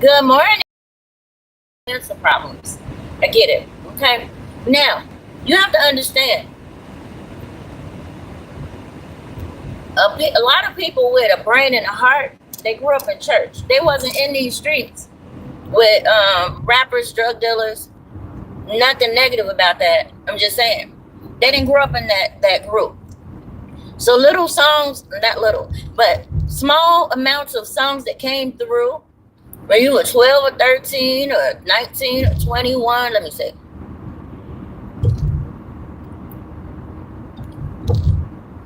Good morning. Mental problems. I get it. Okay. Now, you have to understand a lot of people with a brain and a heart, they grew up in church. They wasn't in these streets with rappers, drug dealers. Nothing negative about that. I'm just saying. They didn't grow up in that group. So little songs, not little, but small amounts of songs that came through when you were 12 or 13 or 19 or 21, let me see.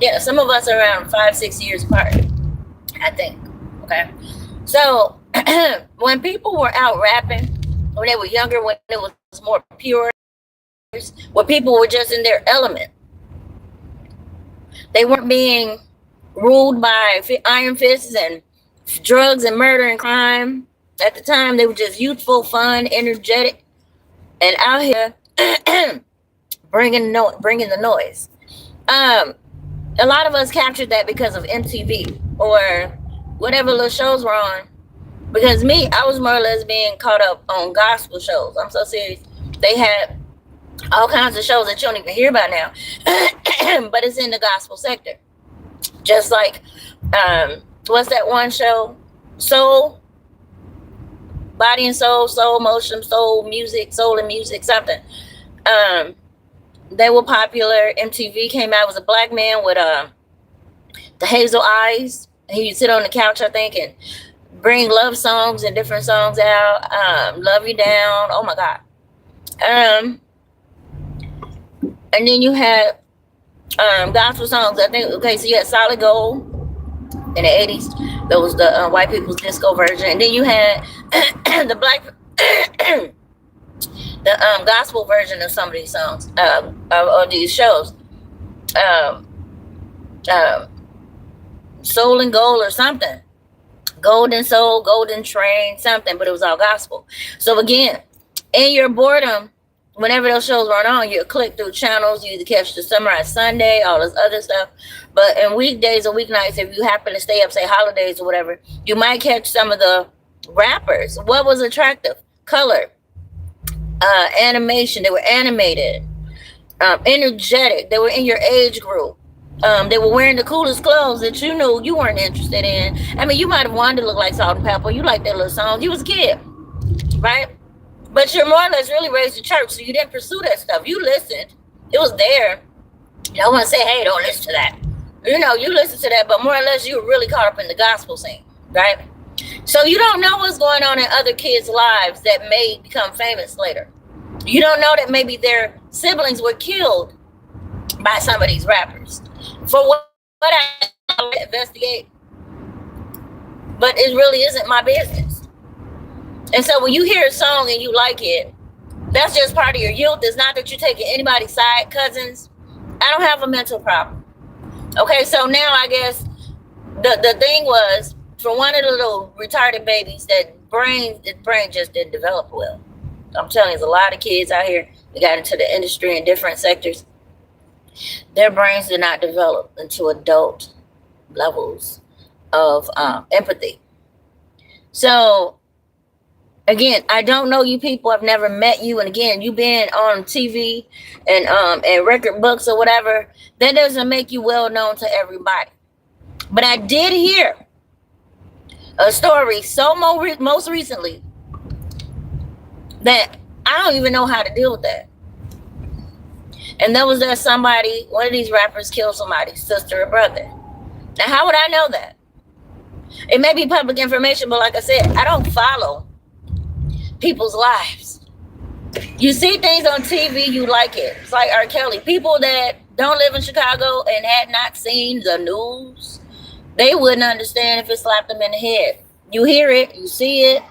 Yeah, some of us are around 5-6 years apart, I think. Okay. So when people were out rapping, when they were younger, when it was more pure, when people were just in their element, they weren't being ruled by iron fists and drugs and murder and crime. At the time, they were just youthful, fun, energetic, and out here bringing the noise. A lot of us captured that because of MTV or whatever little shows were on. Because me, I was more or less being caught up on gospel shows. I'm so serious. They had all kinds of shows that you don't even hear about now, but it's in the gospel sector. Just like, what's that one show? Soul, Body and Soul, Soul Motion, Soul Music, Soul and Music, something. They were popular. MTV came out. It was a black man with the hazel eyes. He would sit on the couch, I think, and bring love songs and different songs out. Love You Down. Oh my God. And then you had gospel songs. I think, okay, so you had Solid Gold in the 80s. That was the white people's disco version. And then you had the black, the gospel version of some of these songs, or these shows. Soul and Gold or something. Golden Soul, Golden Train, something, but it was all gospel. So again, in your boredom, whenever those shows weren't on, you click through channels, you either catch the Sunrise Sunday, all this other stuff. But in weekdays or weeknights, if you happen to stay up, say holidays or whatever, you might catch some of the rappers. What was attractive? Color, animation. They were animated, energetic. They were in your age group. They were wearing the coolest clothes that you knew you weren't interested in. I mean, you might have wanted to look like Salt-N-Pepa. You liked their little songs. You was a kid, right? But you're more or less really raised in church, so you didn't pursue that stuff. You listened. It was there. I want to say, hey, don't listen to that. You know, you listen to that, but more or less you were really caught up in the gospel scene, right? So you don't know what's going on in other kids' lives that may become famous later. You don't know that maybe their siblings were killed by some of these rappers. For what I investigate, but it really isn't my business. And so when you hear a song and you like it, that's just part of your youth. It's not that you're taking anybody's side, cousins. I don't have a mental problem. Okay, so now I guess the thing was, for one of the little retarded babies, his brain just didn't develop well. I'm telling you, there's a lot of kids out here that got into the industry in different sectors. Their brains did not develop into adult levels of empathy. So, again, I don't know you people. I've never met you. And again, you've been on TV and record books or whatever. That doesn't make you well known to everybody. But I did hear a story most recently that I don't even know how to deal with that. And that was that one of these rappers killed somebody's sister or brother. Now, how would I know that? It may be public information, but like I said, I don't follow people's lives. You see things on TV, you like it. It's like R. Kelly. People that don't live in Chicago and had not seen the news, they wouldn't understand if it slapped them in the head. You hear it, you see it,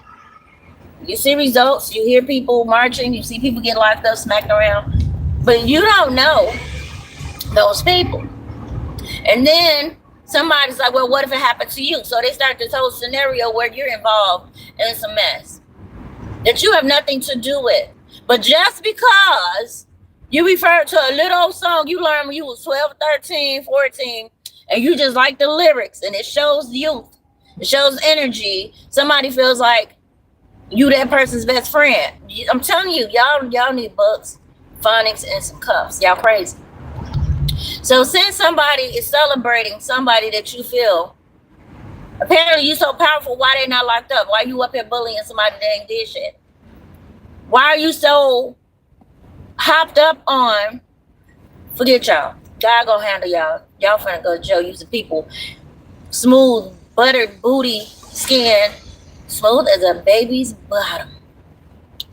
you see results, you hear people marching, you see people get locked up, smacked around, but you don't know those people. And then somebody's like, well, what if it happened to you? So they start this whole scenario where you're involved in some mess that you have nothing to do with. But just because you refer to a little old song you learned when you was 12, 13, 14, and you just like the lyrics and it shows youth, it shows energy, somebody feels like You that person's best friend. I'm telling you, y'all need books, phonics, and some cuffs. Y'all crazy. So since somebody is celebrating somebody that you feel, apparently you so powerful, why they not locked up? Why you up here bullying somebody that ain't did shit? Why are you so hopped up on, forget y'all. God gonna handle y'all. Y'all finna go to jail using people. Smooth, buttered booty skin, smooth as a baby's bottom.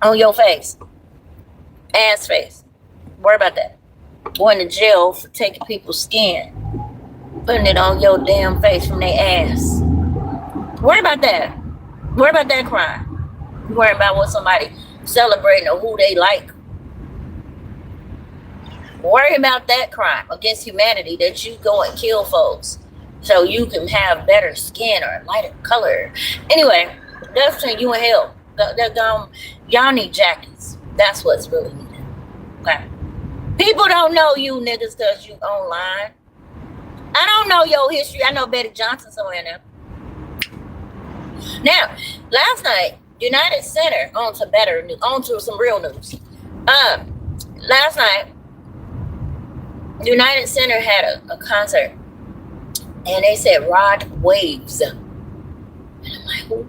On your face. Ass face. Worry about that. Going to jail for taking people's skin. Putting it on your damn face from their ass. Worry about that. Worry about that crime. Worry about what somebody celebrating or who they like. Worry about that crime against humanity that you go and kill folks so you can have better skin or lighter color. Anyway, that's between you and hell. Y'all need jackets. That's what's really needed. Okay. People don't know you niggas because you online. I don't know your history. I know Betty Johnson somewhere now. Now, last night, United Center, on to some real news. Last night, United Center had a concert, and they said Rod Waves. And I'm like, who?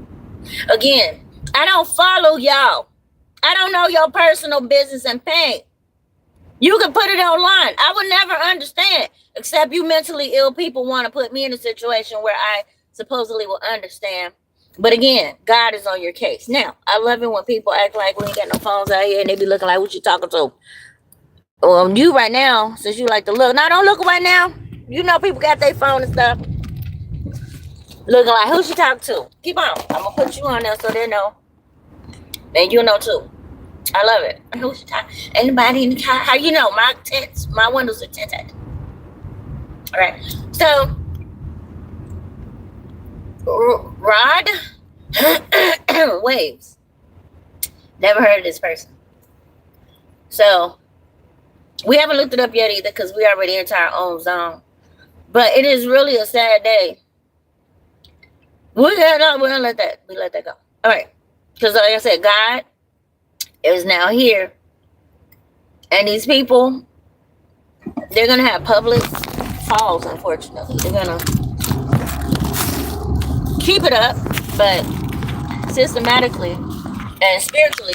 Again, I don't follow y'all. I don't know your personal business and pain. You can put it online. I would never understand, except you mentally ill people want to put me in a situation where I supposedly will understand. But again, God is on your case. Now, I love it when people act like we ain't got no phones out here and they be looking like, what you talking to? You right now, since you like to look. Now, don't look right now. You know people got their phone and stuff. Looking like, who she talking to? Keep on. I'm going to put you on there so they know. And you know too. I love it. Who she talking? Anybody in the car? How you know? My windows are tinted. All right. So, Rod Waves. Never heard of this person. So, we haven't looked it up yet either because we already into our own zone. But it is really a sad day. We let that go. All right. Because like I said, God is now here. And these people, they're going to have public falls, unfortunately. They're going to keep it up, but systematically and spiritually,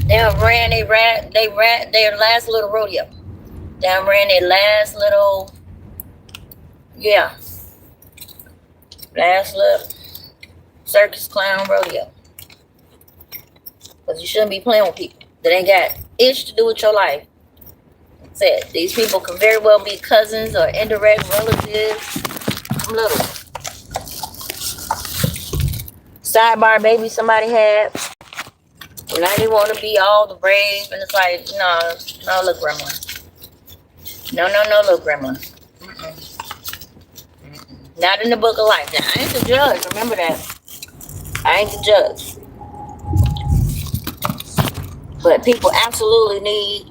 they ran their last little rodeo. They ran their last little, last little circus clown rodeo. Because you shouldn't be playing with people that ain't got itch to do with your life. Said these people can very well be cousins or indirect relatives. Little sidebar baby somebody had. And now they want to be all the brave, and it's like, no, look, grandma. No, look, grandma. Not in the book of life. Now, I ain't the judge. Remember that. I ain't the judge. But people absolutely need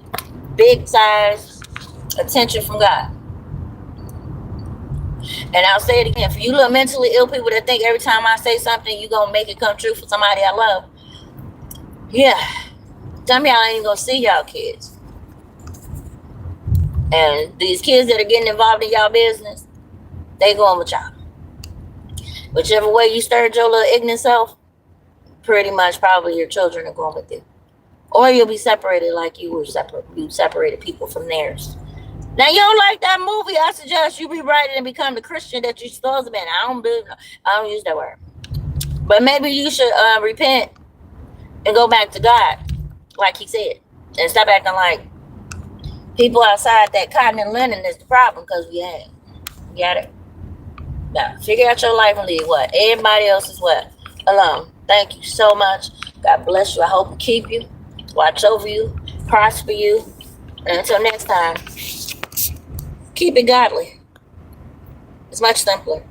big size attention from God. And I'll say it again. For you little mentally ill people that think every time I say something, you're going to make it come true for somebody I love. Yeah. Tell me I ain't going to see y'all kids. And these kids that are getting involved in y'all business, they going with y'all. Whichever way you stirred your little ignorant self, pretty much probably your children are going with you. Or you'll be separated like you separated people from theirs. Now, you don't like that movie, I suggest you rewrite it and become the Christian that you're supposed to be. I don't use that word. But maybe you should repent and go back to God, like he said. And stop acting like people outside that cotton and linen is the problem, because we ain't. You got it? Now, figure out your life and leave what? Everybody else is what? Alone. Thank you so much. God bless you. I hope to keep you, watch over you, prosper you. And until next time, keep it godly. It's much simpler.